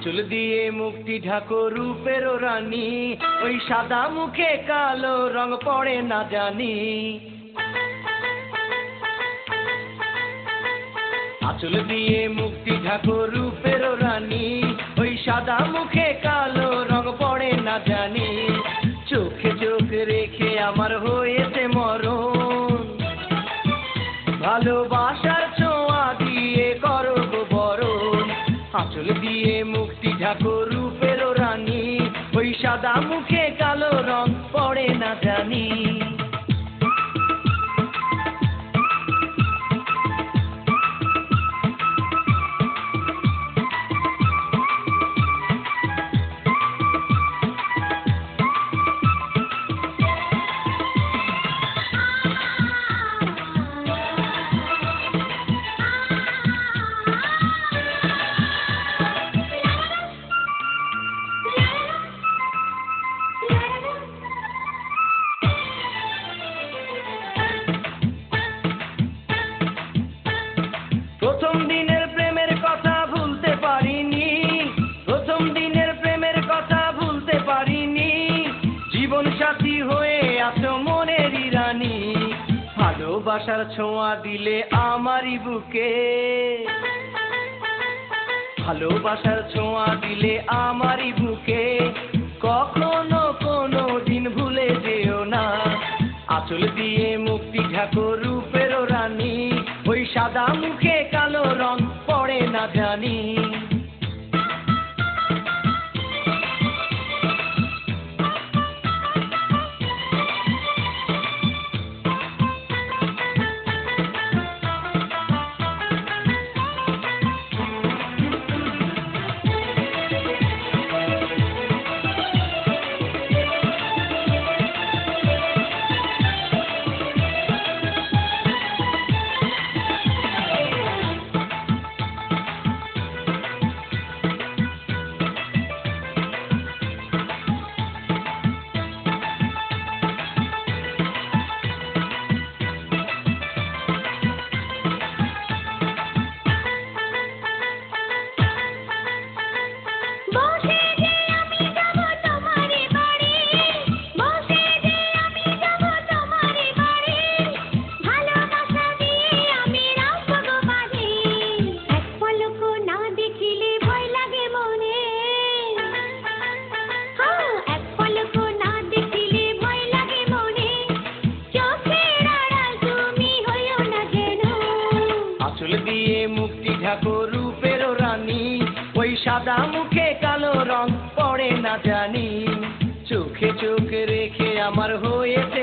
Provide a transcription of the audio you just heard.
আঁচল দিয়ে মুখটি ঢাকো রূপের রানী, ওই সাদা মুখে কালো রং পড়ে না জানি। আঁচল দিয়ে মুখটি ঢাকো রূপের রানী, ওই সাদা মুখে কালো রং পড়ে না জানি। চোখে চোখ রেখে আমার হয়েছে মরণ, ভালোবাসার ছোঁয়া দিয়ে করো গো বরণ। আঁচল দিয়ে মুখটি ঢাকো রূপের রানী, ওই সাদা মুখে কালো রং পড়ে না জানি। প্রথম দিনের প্রেমের কথা ভুলতে পারিনি, প্রথম দিনের প্রেমের কথা ভুলতে পারিনি। জীবন সাথী হয়ে আছো মনেরই রানী, ভালোবাসার ছোঁয়া দিলে আমারই বুকে, ভালোবাসার ছোঁয়া দিলে আমারই বুকে। কখনো কোনো দিন ভুলে যেও না, আঁচল দিয়ে মুখটি ঢাকো রূপের রানী, ওই সাদা মুখে কালো রং পড়ে না জানি। আঁচল দিয়ে মুখটি ঢাকো রূপের রানী, ওই সাদা মুখে কালো রং পড়ে না জানি। চোখে চোখ রেখে আমার হয়েছে